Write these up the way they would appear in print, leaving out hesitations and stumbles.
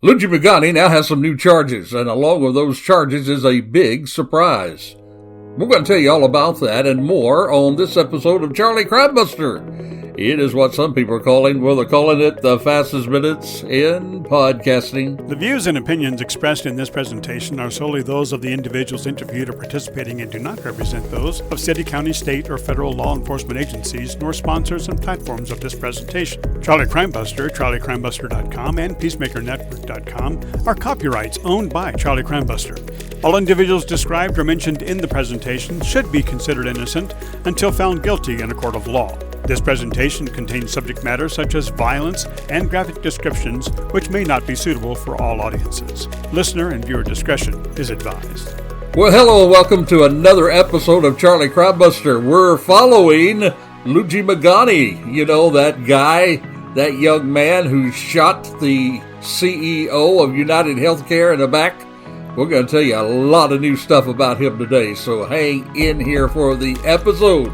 Lugi Mangine now has some new charges, and along with those charges is a big surprise. We're going to tell you all about that and more on this episode of Charlie Crimebuster. It is what some people are calling, they're calling it the fastest minutes in podcasting. The views and opinions expressed in this presentation are solely those of the individuals interviewed or participating and do not represent those of city, county, state, or federal law enforcement agencies, nor sponsors and platforms of this presentation. Charlie Crimebuster, CharlieCrimebuster.com, and PeacemakerNetwork.com are copyrights owned by Charlie Crimebuster. All individuals described or mentioned in the presentation should be considered innocent until found guilty in a court of law. This presentation contains subject matter such as violence and graphic descriptions which may not be suitable for all audiences. Listener and viewer discretion is advised. Well, hello and welcome to another episode of Charlie Crimebuster. We're following Lugi Mangine. You know, that guy, that young man who shot the CEO of United Healthcare in the back. We're going to tell you a lot of new stuff about him today, so hang in here for the episode.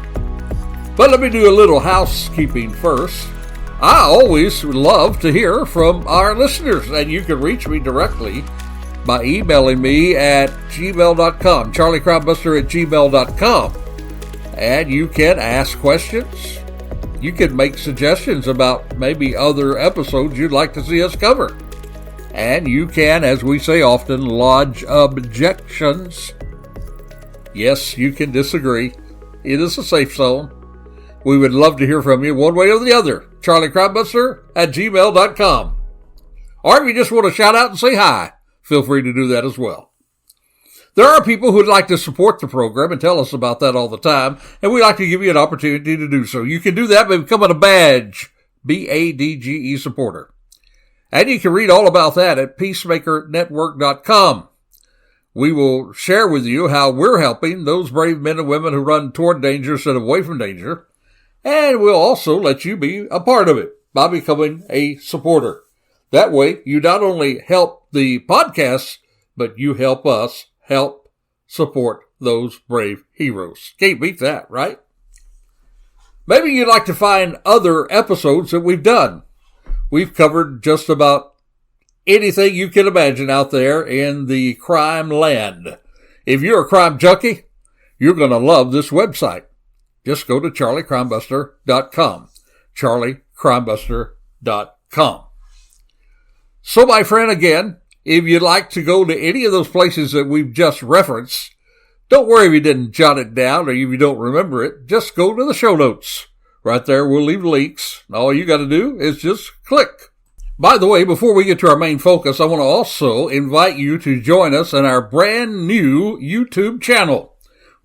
But let me do a little housekeeping first. I always love to hear from our listeners, and you can reach me directly by emailing me at gmail.com, charliecrimebuster@gmail.com. And you can ask questions. You can make suggestions about maybe other episodes you'd like to see us cover. And you can, as we say often, lodge objections. Yes, you can disagree. It is a safe zone. We would love to hear from you one way or the other. CharlieCrimebuster@gmail.com. Or if you just want to shout out and say hi, feel free to do that as well. There are people who'd like to support the program and tell us about that all the time, and we'd like to give you an opportunity to do so. You can do that by becoming a badge, BADGE supporter. And you can read all about that at peacemakernetwork.com. We will share with you how we're helping those brave men and women who run toward danger instead of away from danger. And we'll also let you be a part of it by becoming a supporter. That way, you not only help the podcast, but you help us help support those brave heroes. Can't beat that, right? Maybe you'd like to find other episodes that we've done. We've covered just about anything you can imagine out there in the crime land. If you're a crime junkie, you're going to love this website. Just go to charliecrimebuster.com, charliecrimebuster.com. So, my friend, again, if you'd like to go to any of those places that we've just referenced, don't worry if you didn't jot it down or if you don't remember it. Just go to the show notes. Right there, we'll leave links. All you got to do is just click. By the way, before we get to our main focus, I want to also invite you to join us in our brand new YouTube channel.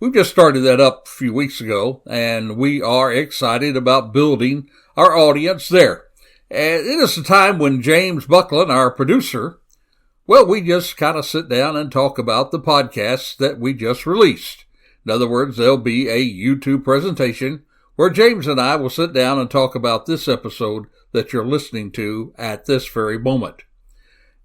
We've just started that up a few weeks ago, and we are excited about building our audience there. And it is a time when James Buckland, our producer, well, we just kind of sit down and talk about the podcasts that we just released. In other words, there'll be a YouTube presentation where James and I will sit down and talk about this episode that you're listening to at this very moment.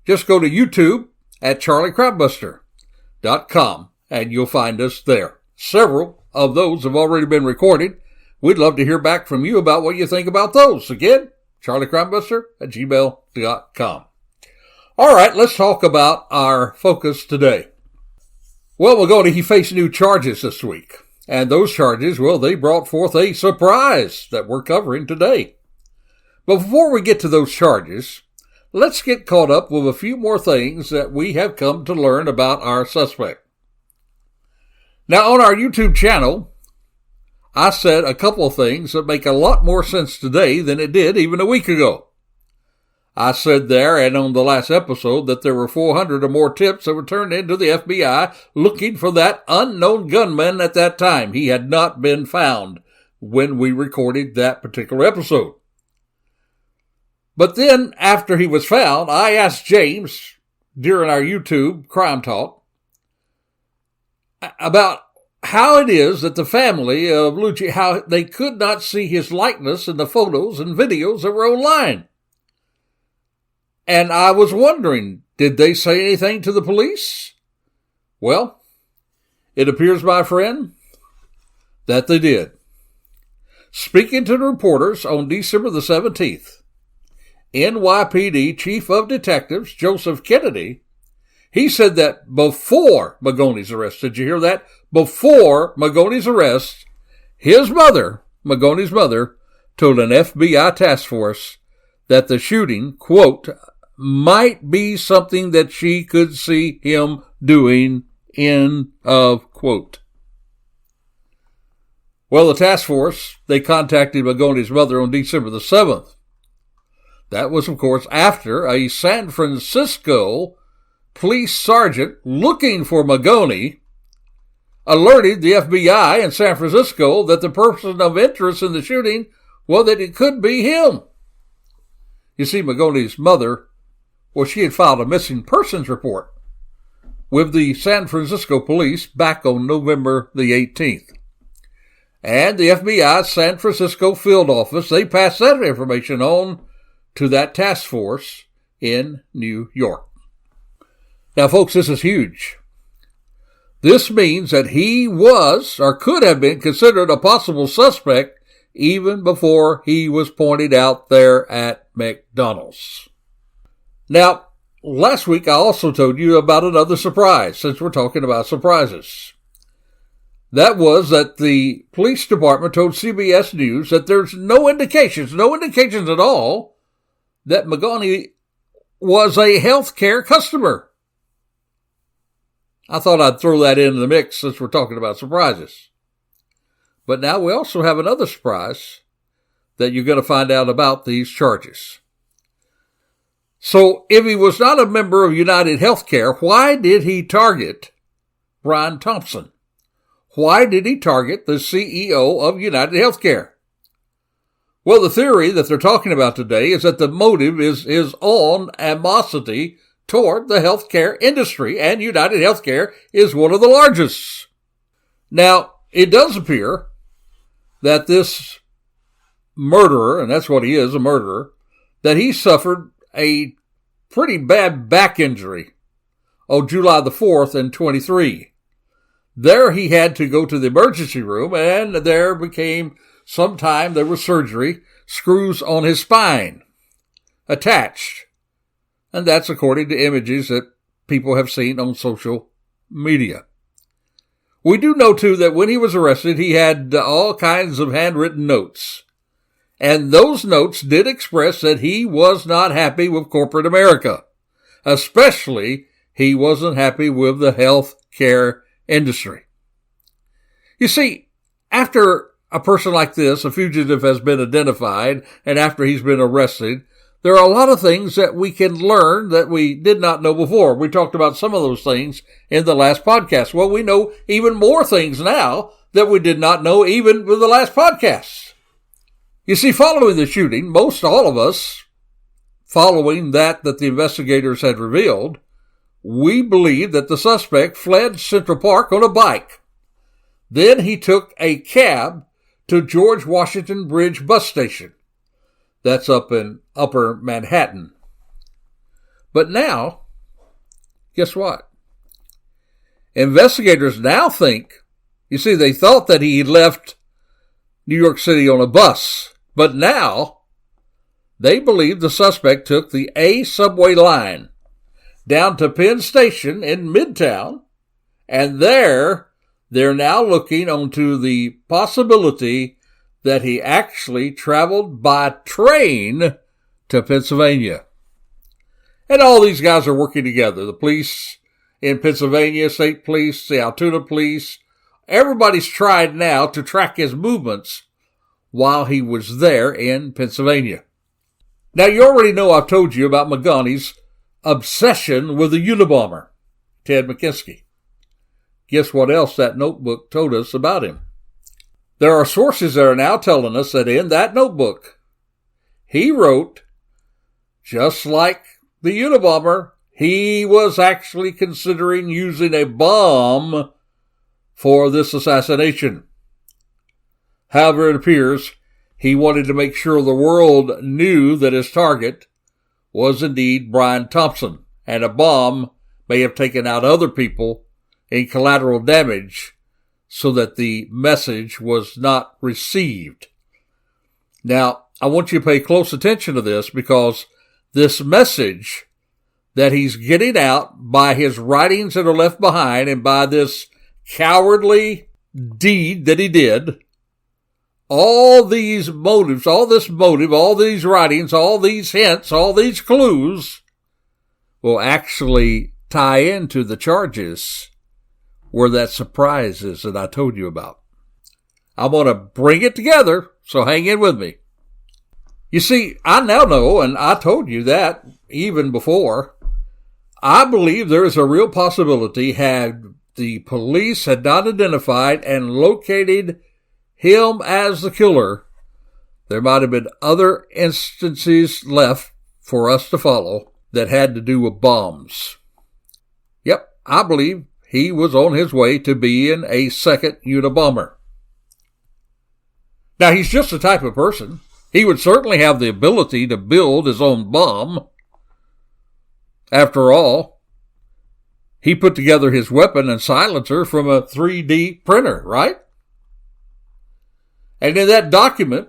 Just go to YouTube at charliecrimebuster.com and you'll find us there. Several of those have already been recorded. We'd love to hear back from you about what you think about those. Again, charliecrimebuster@gmail.com. All right, let's talk about our focus today. Well, he faced new charges this week. And those charges, well, they brought forth a surprise that we're covering today. But before we get to those charges, let's get caught up with a few more things that we have come to learn about our suspect. Now, on our YouTube channel, I said a couple of things that make a lot more sense today than it did even a week ago. I said there and on the last episode that there were 400 or more tips that were turned into the FBI looking for that unknown gunman at that time. He had not been found when we recorded that particular episode. But then, after he was found, I asked James during our YouTube crime talk about how it is that the family of Lugi, how they could not see his likeness in the photos and videos that were online. And I was wondering, did they say anything to the police? Well, it appears, my friend, that they did. Speaking to the reporters on December the 17th, NYPD Chief of Detectives Joseph Kennedy, he said that before Mangone's arrest, did you hear that? Before Mangone's arrest, his mother, Mangone's mother, told an FBI task force that the shooting, quote, might be something that she could see him doing, end of quote. Well, the task force, they contacted Mangone's mother on December the 7th. That was, of course, after a San Francisco police sergeant looking for Mangone alerted the FBI in San Francisco that the person of interest in the shooting, well, that it could be him. You see, Mangone's mother, well, she had filed a missing persons report with the San Francisco police back on November the 18th. And the FBI San Francisco field office, they passed that information on to that task force in New York. Now, folks, this is huge. This means that he was, or could have been, considered a possible suspect even before he was pointed out there at McDonald's. Now, last week I also told you about another surprise, since we're talking about surprises. That was that the police department told CBS News that there's no indications at all, that Mangone was a healthcare customer. I thought I'd throw that into the mix since we're talking about surprises. But now we also have another surprise that you're going to find out about these charges. So if he was not a member of United Healthcare, why did he target Brian Thompson? Why did he target the CEO of United Healthcare? Well, the theory that they're talking about today is that the motive is his own animosity toward the healthcare industry, and United Healthcare is one of the largest. Now, it does appear that this murderer, and that's what he is, a murderer, that he suffered a pretty bad back injury on July the 4th in 23. There he had to go to the emergency room, and there was surgery, screws on his spine attached. And that's according to images that people have seen on social media. We do know, too, that when he was arrested, he had all kinds of handwritten notes. And those notes did express that he was not happy with corporate America. Especially, he wasn't happy with the health care industry. You see, after a person like this, a fugitive, has been identified, and after he's been arrested, there are a lot of things that we can learn that we did not know before. We talked about some of those things in the last podcast. Well, we know even more things now that we did not know even with the last podcast. You see, following the shooting, most all of us, following that the investigators had revealed, we believe that the suspect fled Central Park on a bike. Then he took a cab to George Washington Bridge bus station. That's up in Upper Manhattan. But now, guess what? Investigators now think, you see, they thought that he left New York City on a bus, but now they believe the suspect took the A subway line down to Penn Station in Midtown, and they're now looking onto the possibility that he actually traveled by train to Pennsylvania. And all these guys are working together. The police in Pennsylvania, state police, the Altoona police, everybody's tried now to track his movements while he was there in Pennsylvania. Now, you already know I've told you about Mangone's obsession with the Unabomber, Ted McKinsky. Guess what else that notebook told us about him? There are sources that are now telling us that in that notebook, he wrote, just like the Unabomber, he was actually considering using a bomb for this assassination. However, it appears he wanted to make sure the world knew that his target was indeed Brian Thompson, and a bomb may have taken out other people in collateral damage so that the message was not received. Now, I want you to pay close attention to this because this message that he's getting out by his writings that are left behind and by this cowardly deed that he did, all these motives, all this motive, all these writings, all these hints, all these clues will actually tie into the charges where that surprise is that I told you about. I'm going to bring it together, so hang in with me. You see, I now know, and I told you that even before, I believe there is a real possibility had the police had not identified and located him as the killer, there might have been other instances left for us to follow that had to do with bombs. Yep, I believe he was on his way to being a second Unabomber. Now, he's just the type of person. He would certainly have the ability to build his own bomb. After all, he put together his weapon and silencer from a 3D printer, right? And in that document,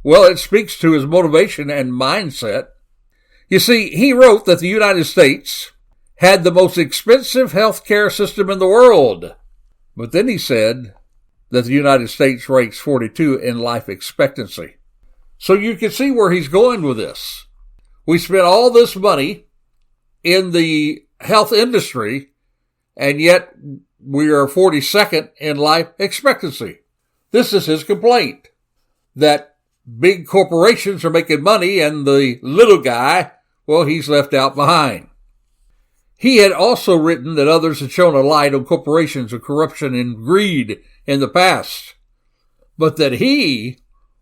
well, it speaks to his motivation and mindset. You see, he wrote that the United States had the most expensive healthcare system in the world. But then he said that the United States ranks 42 in life expectancy. So you can see where he's going with this. We spent all this money in the health industry, and yet we are 42nd in life expectancy. This is his complaint, that big corporations are making money and the little guy, well, he's left out behind. He had also written that others had shown a light on corporations of corruption and greed in the past, but that he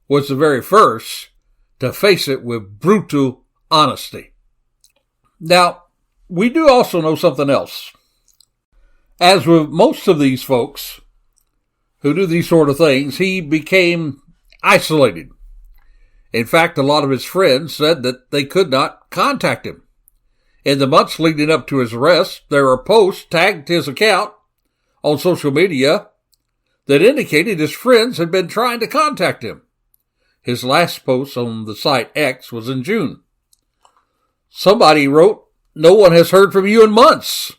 was the very first to face it with brutal honesty. Now, we do also know something else. As with most of these folks who do these sort of things, he became isolated. In fact, a lot of his friends said that they could not contact him. In the months leading up to his arrest, there were posts tagged to his account on social media that indicated his friends had been trying to contact him. His last post on the site X was in June. Somebody wrote, "No one has heard from you in months."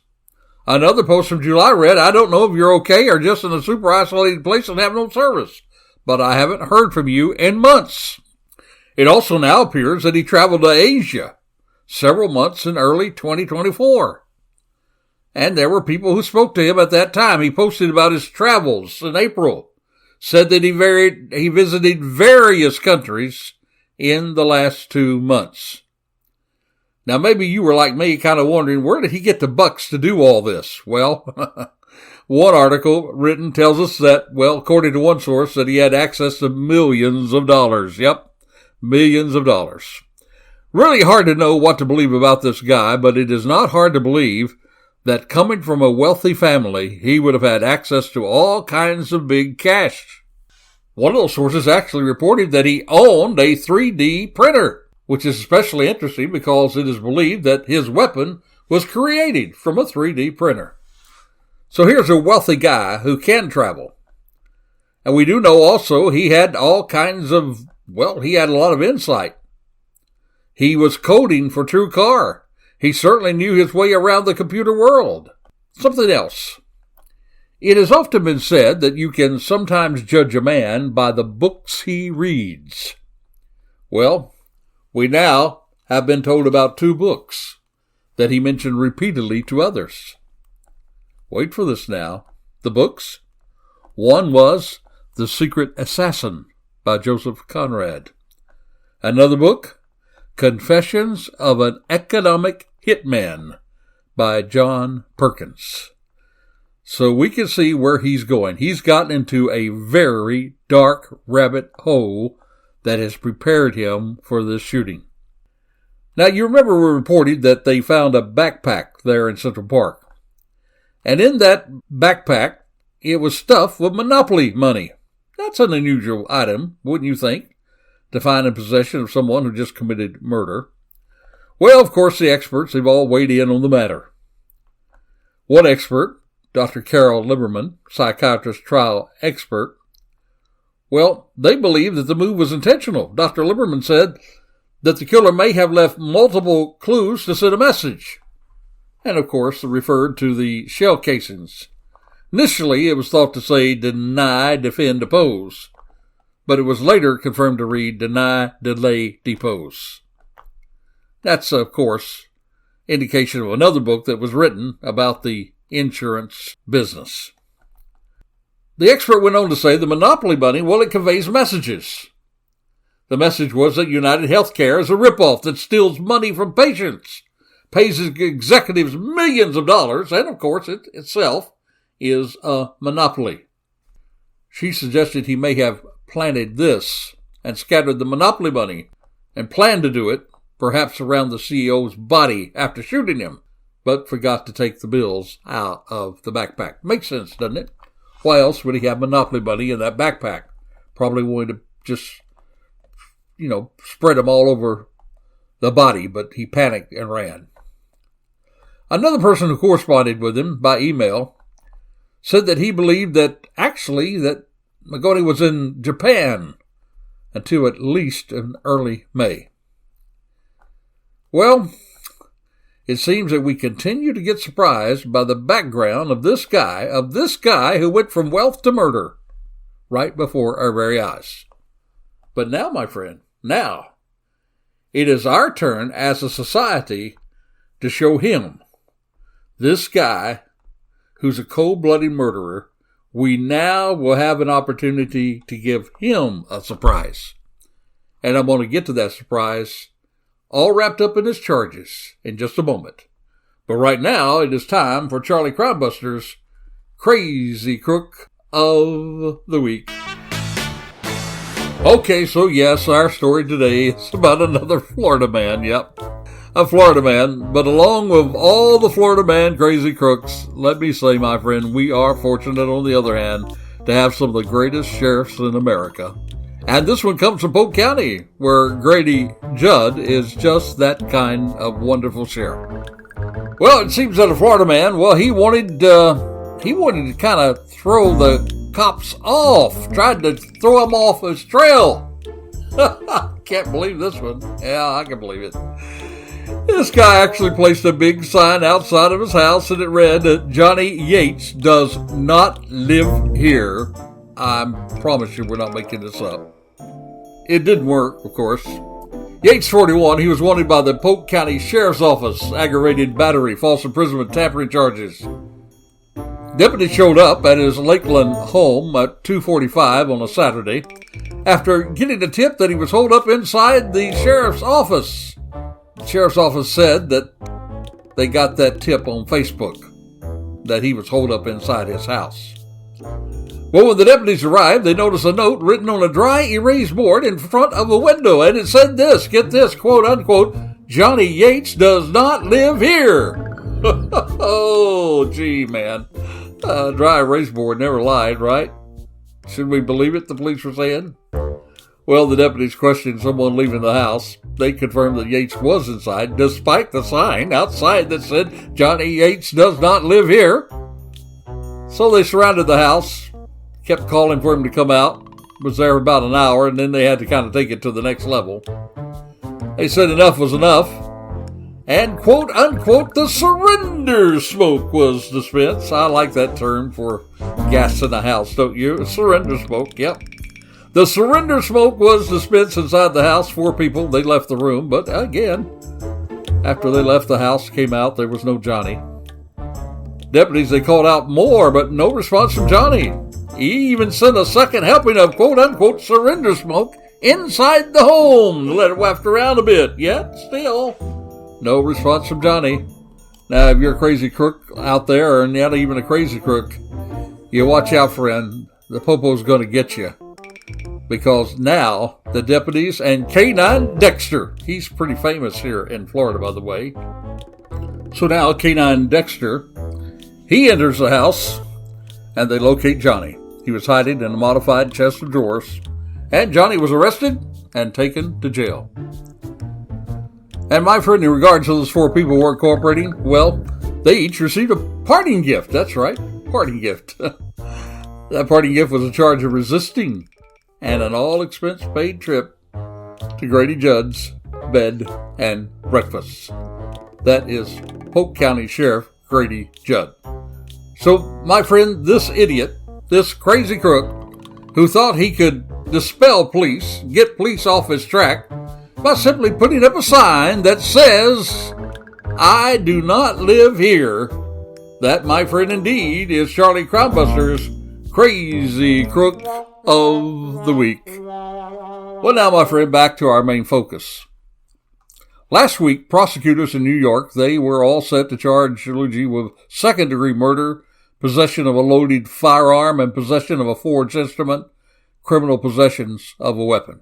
Another post from July read, "I don't know if you're okay or just in a super isolated place and have no service, but I haven't heard from you in months." It also now appears that he traveled to Asia several months in early 2024. And there were people who spoke to him at that time. He posted about his travels in April, said that he visited various countries in the last 2 months. Now, maybe you were like me, kind of wondering, where did he get the bucks to do all this? Well, one article written tells us that, well, according to one source, that he had access to millions of dollars. Yep, millions of dollars. Really hard to know what to believe about this guy, but it is not hard to believe that coming from a wealthy family, he would have had access to all kinds of big cash. One of those sources actually reported that he owned a 3D printer, which is especially interesting because it is believed that his weapon was created from a 3D printer. So here's a wealthy guy who can travel. And we do know also he had all kinds of, well, he had a lot of insight. He was coding for TrueCar. He certainly knew his way around the computer world. Something else. It has often been said that you can sometimes judge a man by the books he reads. Well, we now have been told about 2 books that he mentioned repeatedly to others. Wait for this now. The books? One was The Secret Assassin by Joseph Conrad. Another book, Confessions of an Economic Hitman by John Perkins. So we can see where he's going. He's gotten into a very dark rabbit hole that has prepared him for this shooting. Now, you remember we reported that they found a backpack there in Central Park. And in that backpack, it was stuffed with Monopoly money. That's an unusual item, wouldn't you think, to find in possession of someone who just committed murder? Well, of course, the experts have all weighed in on the matter. One expert, Dr. Carol Lieberman, psychiatrist trial expert, well, they believe that the move was intentional. Dr. Lieberman said that the killer may have left multiple clues to send a message. And of course, referred to the shell casings. Initially, it was thought to say deny, defend, oppose, but it was later confirmed to read deny, delay, depose. That's, of course, indication of another book that was written about the insurance business. The expert went on to say the monopoly money, well, it conveys messages. The message was that United Healthcare is a ripoff that steals money from patients, pays executives millions of dollars, and of course it itself is a monopoly. She suggested he may have planted this and scattered the monopoly money and planned to do it, perhaps around the CEO's body after shooting him, but forgot to take the bills out of the backpack. Makes sense, doesn't it? Why else would he have monopoly money in that backpack? Probably wanted to just, spread them all over the body, but he panicked and ran. Another person who corresponded with him by email said that he believed that Mangone was in Japan until at least in early May. Well, it seems that we continue to get surprised by the background of this guy who went from wealth to murder right before our very eyes. But now, my friend, it is our turn as a society to show him, this guy who's a cold-blooded murderer, we now will have an opportunity to give him a surprise. And I'm going to get to that surprise all wrapped up in his charges in just a moment. But right now, it is time for Charlie Crimebuster's Crazy Crook of the Week. Okay, so yes, our story today is about another Florida man. Yep, a Florida man. But along with all the Florida man crazy crooks, let me say, my friend, we are fortunate, on the other hand, to have some of the greatest sheriffs in America. And this one comes from Polk County, where Grady Judd is just that kind of wonderful sheriff. Well, it seems that a Florida man, he wanted to kind of throw the cops off, tried to throw them off his trail. Can't believe this one. Yeah, I can believe it. This guy actually placed a big sign outside of his house, and it read that Johnny Yates does not live here. I promise you we're not making this up. It didn't work, of course. Yates, 41, he was wanted by the Polk County Sheriff's Office, aggravated battery, false imprisonment, tampering charges. Deputy showed up at his Lakeland home at 2:45 on a Saturday after getting a tip that he was holed up inside the sheriff's office. The sheriff's office said that they got that tip on Facebook, that he was holed up inside his house. Well, when the deputies arrived, they noticed a note written on a dry erase board in front of a window, and it said this, get this, quote unquote, Johnny Yates does not live here. Oh, gee, man. Dry erase board never lied, right? Should we believe it, the police were saying? Well, the deputies questioned someone leaving the house. They confirmed that Yates was inside, despite the sign outside that said, Johnny Yates does not live here. So they surrounded the house, kept calling for him to come out, was there about an hour, and then they had to kind of take it to the next level. They said enough was enough, and quote unquote, the surrender smoke was dispensed. I like that term for gas in the house, don't you? Surrender smoke, yep. The surrender smoke was dispensed inside the house. 4 people, they left the room, but again, after they left the house, came out, there was no Johnny. Deputies, they called out more, but no response from Johnny. He even sent a second helping of quote-unquote surrender smoke inside the home to let it waft around a bit. Yet, still, no response from Johnny. Now, if you're a crazy crook out there, or not even a crazy crook, you watch out, friend. The popo's going to get you. Because now, the deputies and K9 Dexter, he's pretty famous here in Florida, by the way. So now, K9 Dexter, he enters the house, and they locate Johnny. He was hiding in a modified chest of drawers, and Johnny was arrested and taken to jail. And my friend, in regards to those 4 people who weren't cooperating, well, they each received a parting gift. That's right, parting gift. That parting gift was a charge of resisting and an all-expense-paid trip to Grady Judd's bed, and breakfast. That is Polk County Sheriff Grady Judd. So, my friend, this idiot, this crazy crook, who thought he could dispel police, get police off his track, by simply putting up a sign that says, "I do not live here." That, my friend, indeed, is Charlie Crimebuster's Crazy Crook of the Week. Well, now, my friend, back to our main focus. Last week, prosecutors in New York, they were all set to charge Lugi with second-degree murder, possession of a loaded firearm, and possession of a forged instrument, criminal possessions of a weapon.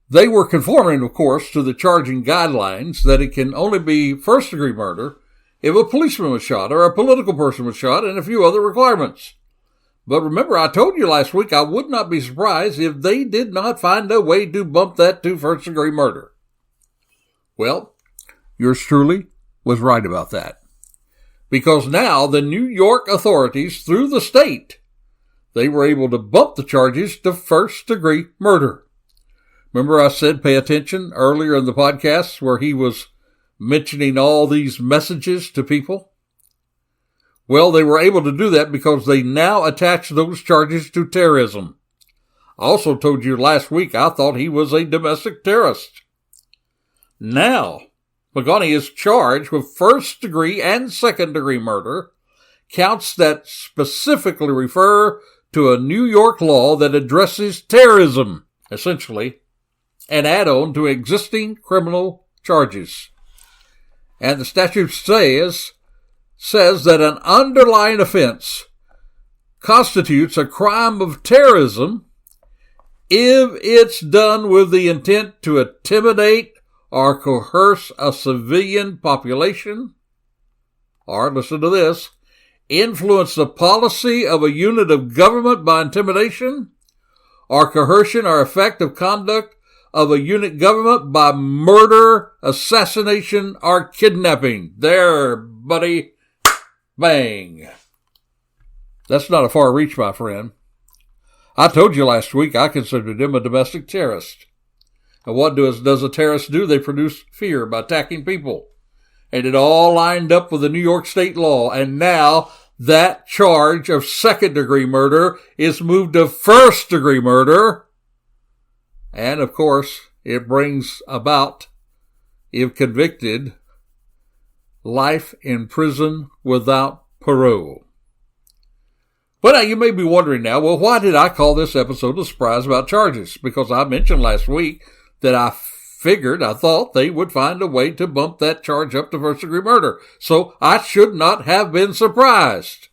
They were conforming, of course, to the charging guidelines that it can only be first-degree murder if a policeman was shot or a political person was shot and a few other requirements. But remember, I told you last week I would not be surprised if they did not find a way to bump that to first-degree murder. Well, yours truly was right about that. Because now the New York authorities, through the state, they were able to bump the charges to first-degree murder. Remember I said pay attention earlier in the podcast where he was mentioning all these messages to people? Well, they were able to do that because they now attach those charges to terrorism. I also told you last week I thought he was a domestic terrorist. Now, Mangine is charged with first-degree and second-degree murder, counts that specifically refer to a New York law that addresses terrorism, essentially, an add-on to existing criminal charges. And the statute says that an underlying offense constitutes a crime of terrorism if it's done with the intent to intimidate or coerce a civilian population, or, listen to this, influence the policy of a unit of government by intimidation, or coercion or effective conduct of a unit government by murder, assassination, or kidnapping. There, buddy. Bang. That's not a far reach, my friend. I told you last week I considered him a domestic terrorist. And what does a terrorist do? They produce fear by attacking people. And it all lined up with the New York state law. And now that charge of second-degree murder is moved to first-degree murder. And, of course, it brings about, if convicted, life in prison without parole. But now you may be wondering now, well, why did I call this episode a surprise about charges? Because I mentioned last week that I thought they would find a way to bump that charge up to first-degree murder. So I should not have been surprised.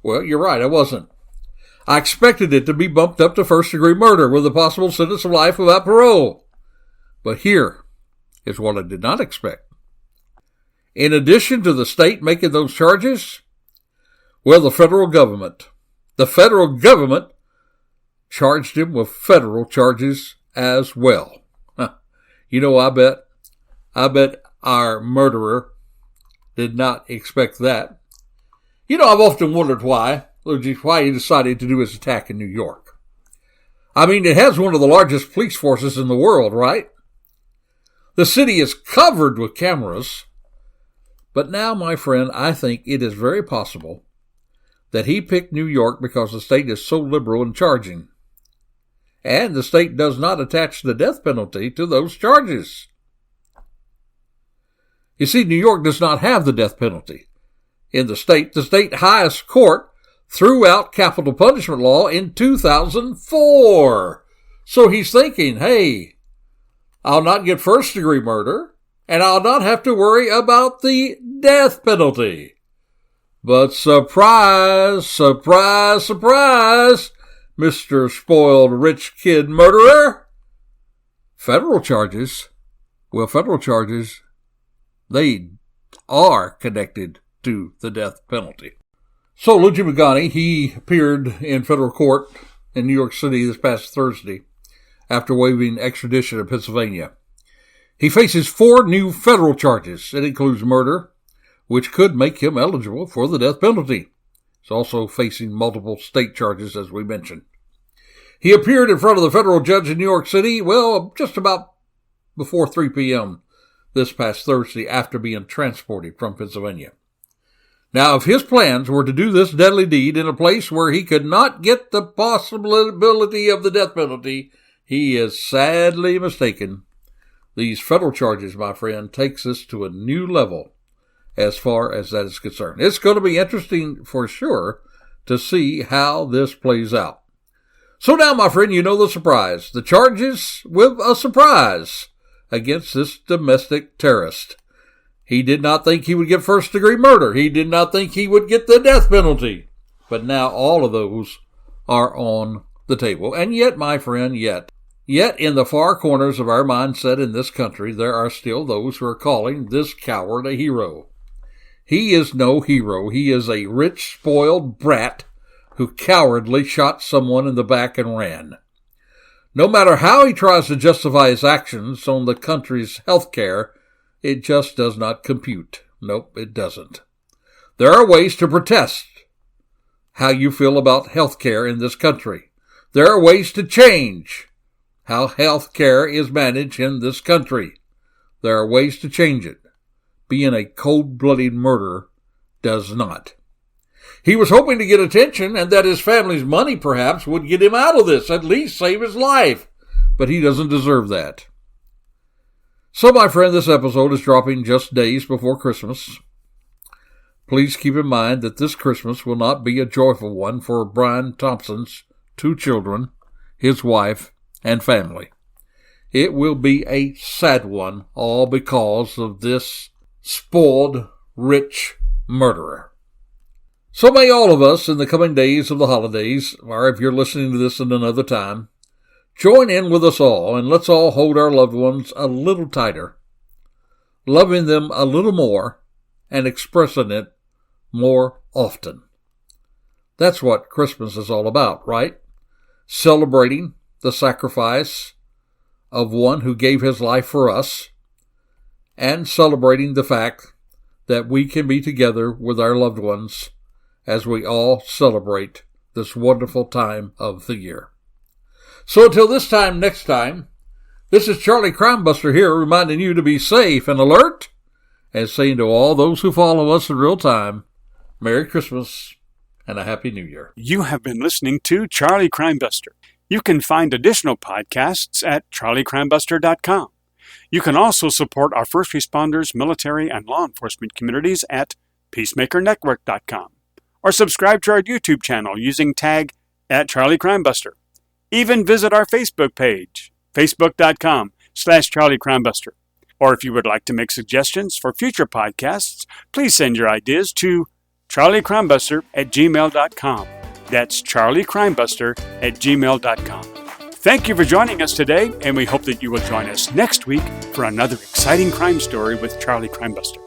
Well, you're right, I wasn't. I expected it to be bumped up to first-degree murder with a possible sentence of life without parole. But here is what I did not expect. In addition to the state making those charges, well, the federal government charged him with federal charges as well. You know, I bet our murderer did not expect that. You know, I've often wondered why he decided to do his attack in New York. I mean, it has one of the largest police forces in the world, right? The city is covered with cameras. But now, my friend, I think it is very possible that he picked New York because the state is so liberal in charging. And the state does not attach the death penalty to those charges. You see, New York does not have the death penalty. In the state highest court threw out capital punishment law in 2004. So he's thinking, hey, I'll not get first-degree murder, and I'll not have to worry about the death penalty. But surprise, surprise, surprise, Mr. Spoiled Rich Kid Murderer. Federal charges, they are connected to the death penalty. So Lugi Mangine, he appeared in federal court in New York City this past Thursday after waiving extradition to Pennsylvania. He faces 4 new federal charges. It includes murder, which could make him eligible for the death penalty. He's also facing multiple state charges, as we mentioned. He appeared in front of the federal judge in New York City, well, just about before 3 p.m. this past Thursday after being transported from Pennsylvania. Now, if his plans were to do this deadly deed in a place where he could not get the possibility of the death penalty, he is sadly mistaken. These federal charges, my friend, takes us to a new level as far as that is concerned. It's going to be interesting for sure to see how this plays out. So now, my friend, you know the surprise. The charges with a surprise against this domestic terrorist. He did not think he would get first-degree murder. He did not think he would get the death penalty. But now all of those are on the table. And yet, my friend, yet in the far corners of our mindset in this country, there are still those who are calling this coward a hero. He is no hero. He is a rich, spoiled brat who cowardly shot someone in the back and ran. No matter how he tries to justify his actions on the country's health care, it just does not compute. Nope, it doesn't. There are ways to protest how you feel about health care in this country. There are ways to change how health care is managed in this country. There are ways to change it. Being a cold-blooded murderer does not. He was hoping to get attention and that his family's money perhaps would get him out of this, at least save his life. But he doesn't deserve that. So, my friend, this episode is dropping just days before Christmas. Please keep in mind that this Christmas will not be a joyful one for Brian Thompson's 2 children, his wife, and family. It will be a sad one, all because of this spoiled, rich murderer. So may all of us in the coming days of the holidays, or if you're listening to this in another time, join in with us all, and let's all hold our loved ones a little tighter, loving them a little more, and expressing it more often. That's what Christmas is all about, right? Celebrating the sacrifice of one who gave his life for us, and celebrating the fact that we can be together with our loved ones as we all celebrate this wonderful time of the year. So until this time next time, this is Charlie Crimebuster here reminding you to be safe and alert and saying to all those who follow us in real time, Merry Christmas and a Happy New Year. You have been listening to Charlie Crimebuster. You can find additional podcasts at charliecrimebuster.com. You can also support our first responders, military, and law enforcement communities at peacemakernetwork.com or subscribe to our YouTube channel using tag @CharlieCrimebuster. Even visit our Facebook page, facebook.com/CharlieCrimebuster. Or if you would like to make suggestions for future podcasts, please send your ideas to charliecrimebuster@gmail.com. That's charliecrimebuster@gmail.com. Thank you for joining us today, and we hope that you will join us next week for another exciting crime story with Charlie Crimebuster.